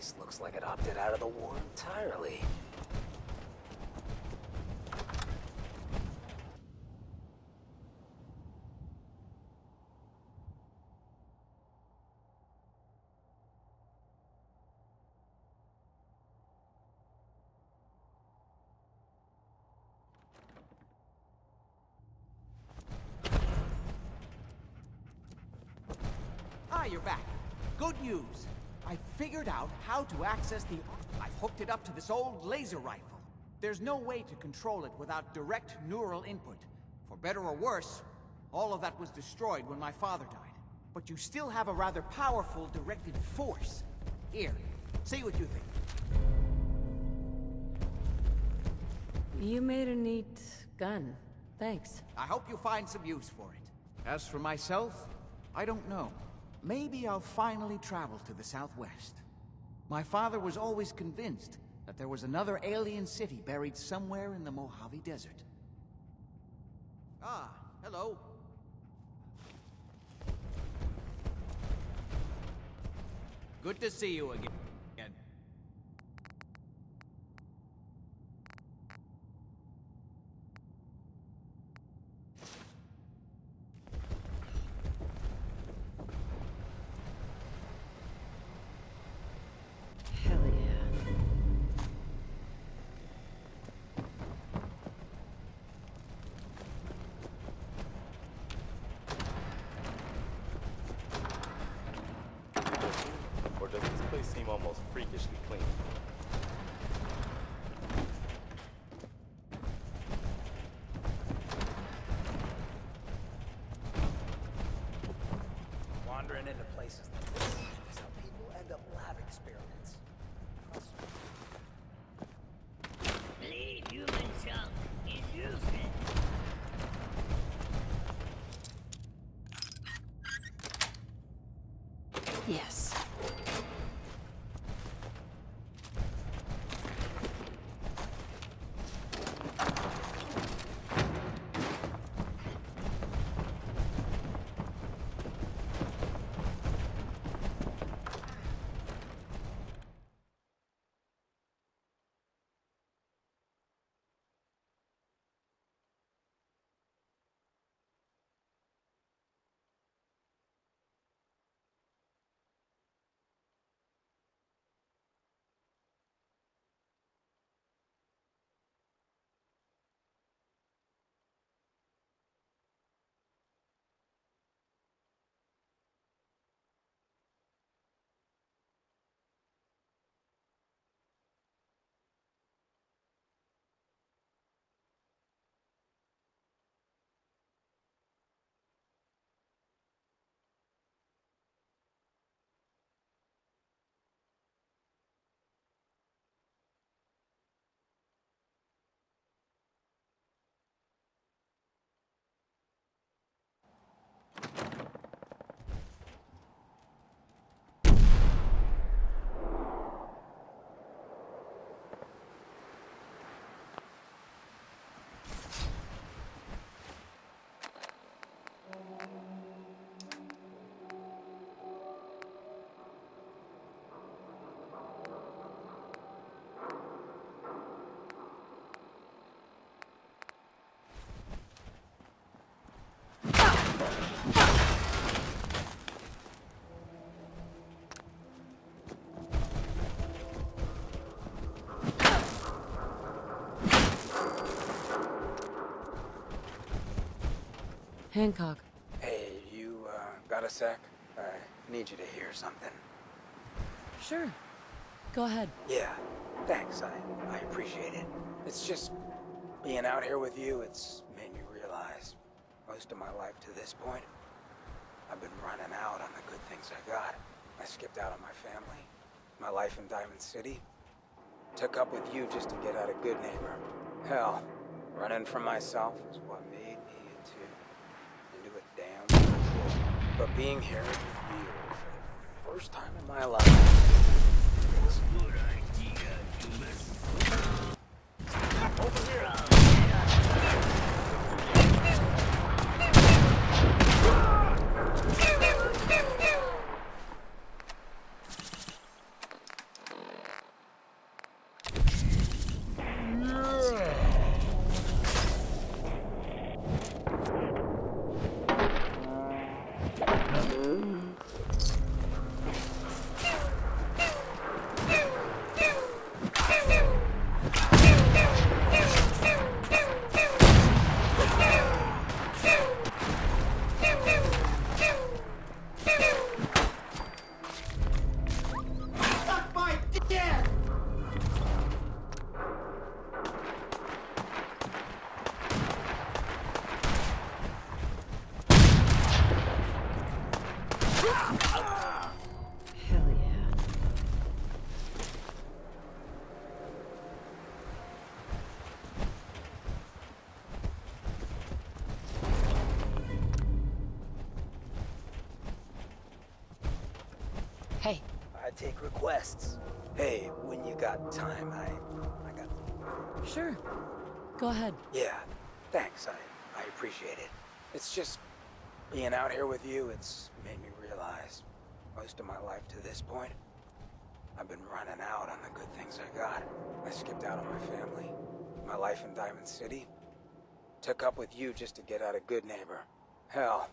place looks like it opted out of the war entirely. Ah, you're back. Good news. I figured out how to access the... I've hooked it up to this old laser rifle. There's no way to control it without direct neural input. For better or worse, all of that was destroyed when my father died. But you still have a rather powerful directed force. Here, see what you think. You made a neat gun. Thanks. I hope you find some use for it. As for myself, I don't know. Maybe I'll finally travel to the Southwest. My father was always convinced that there was another alien city buried somewhere in the Mojave Desert. Ah, hello. Good to see you again. Hell yeah. Or does this place seem almost freakishly clean? Wandering into places like this is how people end up lab experiments. Lead human junk is useless. Yes. Hancock. Hey, you, got a sec? I need you to hear something. Sure. Go ahead. Yeah, thanks. I appreciate it. It's just being out here with you, it's made me realize most of my life to this point, I've been running out on the good things I got. I skipped out on my family, my life in Diamond City. Took up with you just to get out a good neighbor. Hell, running from myself is what made me into a damn fool. But being here with you for the first time in my life. Good idea, human. Over here! Hey, I take requests. Hey, when you got time, I got... sure. Go ahead. Yeah, thanks. I appreciate it. It's just being out here with you, it's made me realize most of my life to this point, I've been running out on the good things I got. I skipped out on my family, my life in Diamond City. Took up with you just to get out of Good Neighbor. Hell,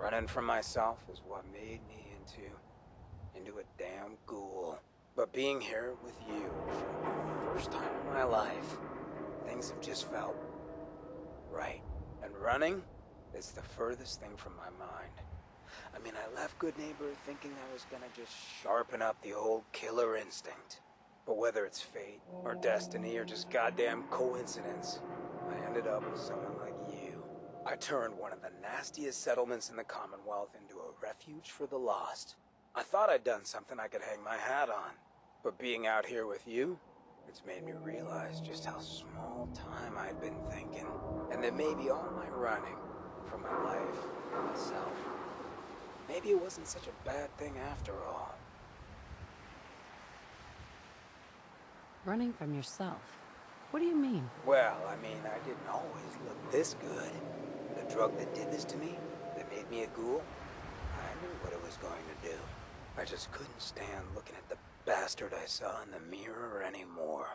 running from myself is what made me into a damn ghoul. But being here with you for the first time in my life, things have just felt right. And running is the furthest thing from my mind. I mean, I left Good Neighbor thinking I was gonna just sharpen up the old killer instinct. But whether it's fate, or destiny, or just goddamn coincidence, I ended up with someone like you. I turned one of the nastiest settlements in the Commonwealth into a refuge for the lost. I thought I'd done something I could hang my hat on. But being out here with you, it's made me realize just how small time I'd been thinking. And that maybe all my running from my life, myself, maybe it wasn't such a bad thing after all. Running from yourself. What do you mean? Well, I mean, I didn't always look this good. The drug that did this to me, that made me a ghoul, I knew what it was going to do. I just couldn't stand looking at the bastard I saw in the mirror anymore.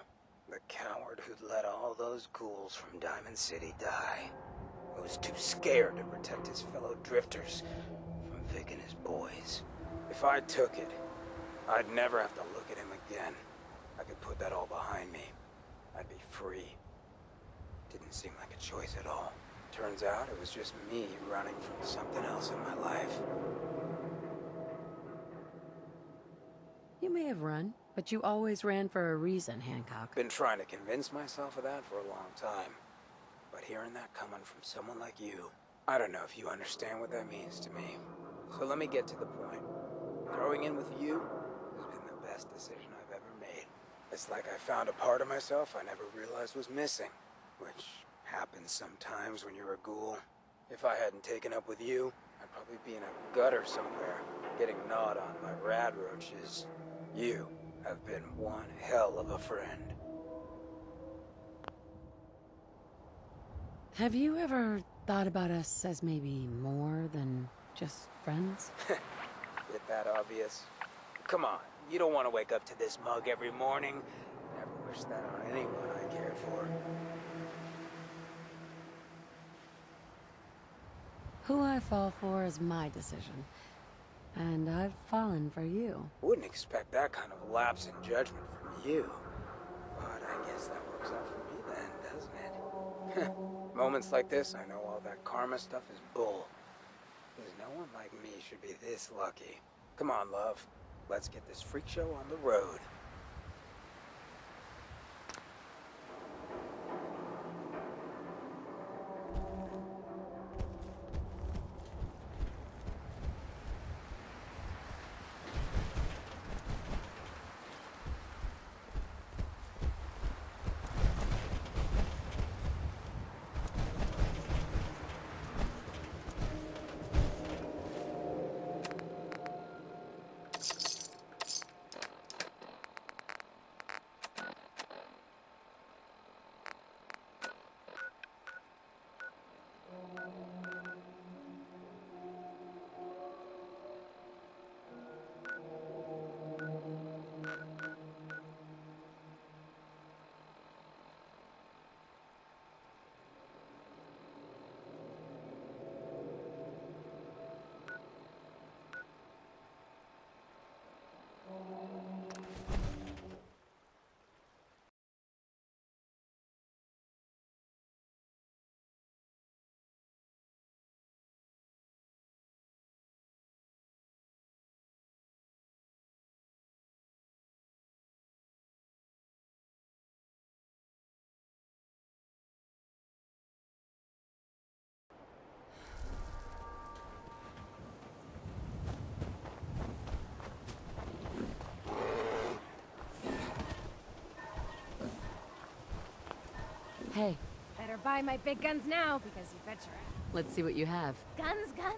The coward who'd let all those ghouls from Diamond City die. Who was too scared to protect his fellow drifters from Vic and his boys. If I took it, I'd never have to look at him again. I could put that all behind me. I'd be free. Didn't seem like a choice at all. Turns out it was just me running from something else in my life. You may have run, but you always ran for a reason, Hancock. Been trying to convince myself of that for a long time. But hearing that coming from someone like you, I don't know if you understand what that means to me. So let me get to the point. Throwing in with you has been the best decision I've ever made. It's like I found a part of myself I never realized was missing, which happens sometimes when you're a ghoul. If I hadn't taken up with you, I'd probably be in a gutter somewhere, getting gnawed on by rad roaches. You have been one hell of a friend. Have you ever thought about us as maybe more than just friends? Is that obvious? Come on, you don't want to wake up to this mug every morning. Never wish that on anyone I cared for. Who I fall for is my decision. And I've fallen for you. Wouldn't expect that kind of lapse in judgment from you. But I guess that works out for me then, doesn't it? Moments like this, I know all that karma stuff is bull. Because no one like me should be this lucky. Come on, love. Let's get this freak show on the road. Hey, Better buy my big guns now, because you bet your ass. let's see what you have. Guns, guns?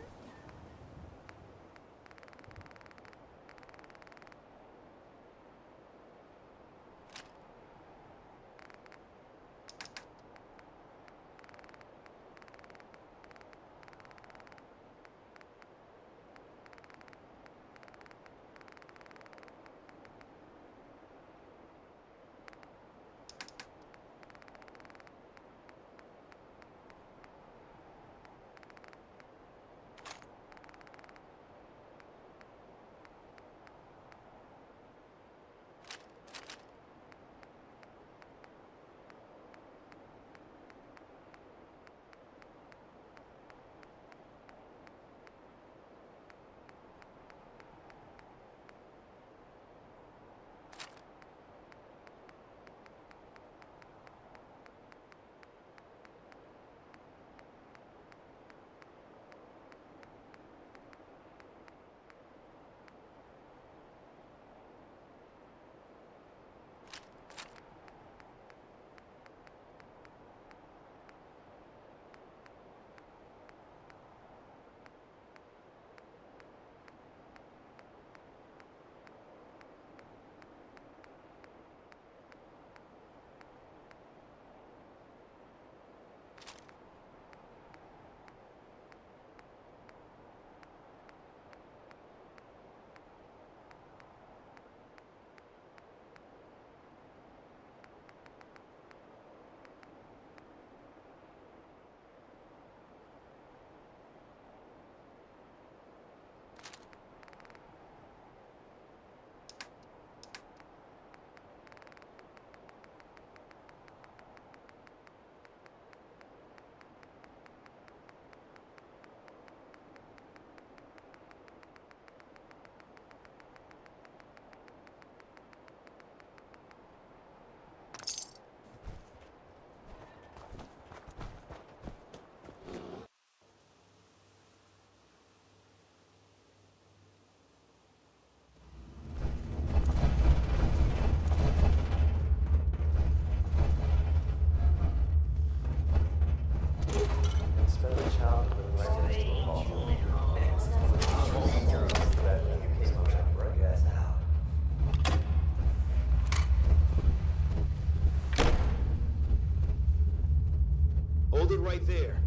right there.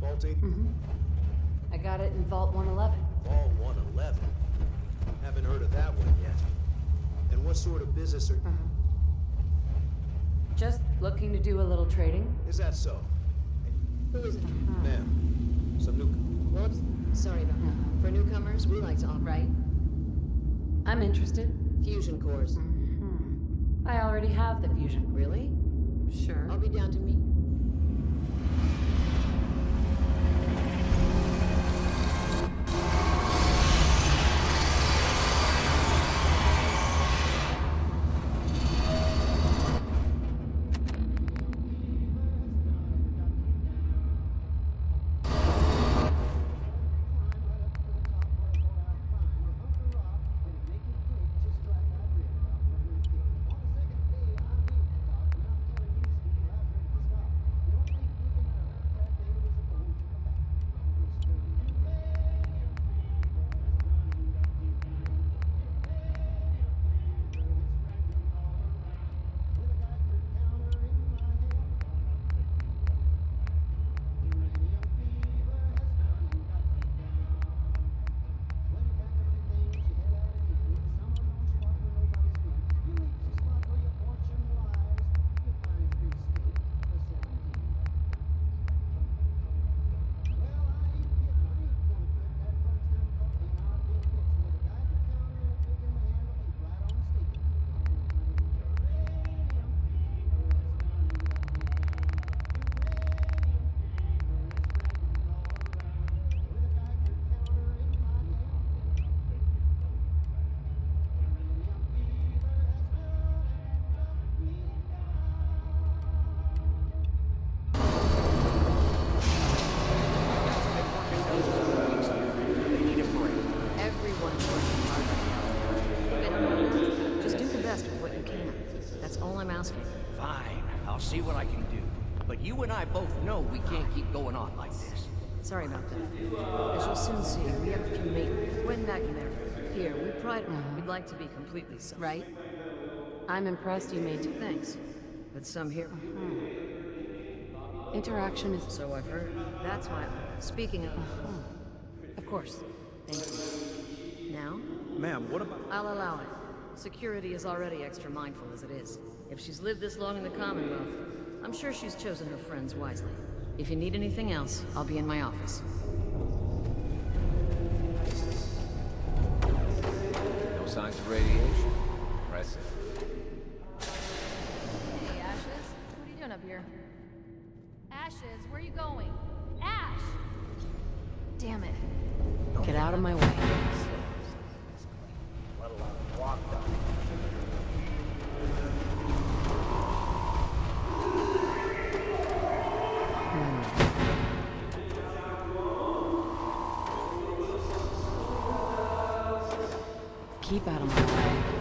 Vault 80. I got it in Vault 111. Vault 111. Haven't heard of that one yet. And what sort of business are... Just looking to do a little trading. Is that so? Who is it? Ma'am, some new... Whoops. Sorry about that. For newcomers, we like to operate I'm interested. fusion cores. I already have the fusion. Really? Sure. I'll be down to meet. Everyone's working hard right now. Just do the best with what you can. That's all I'm asking. Fine, I'll see what I can do. But you and I both know we can't keep going on like this. Sorry about that. As you'll soon see, we have a few mates. When back in there. Here, we pride we'd like to be completely self. Right? I'm impressed you made it. Thanks. But some here. Interaction is... So I've heard. That's why. Speaking of. Of course. Thank you. Now? Ma'am, what about... I'll allow it. Security is already extra mindful as it is. If she's lived this long in the Commonwealth, I'm sure she's chosen her friends wisely. If you need anything else, I'll be in my office. No signs of radiation. Impressive. Hey, Ashes? What are you doing up here? Ashes, where are you going? Ash! Damn it. Get out of my way. Let alone walk down. Keep out of my way.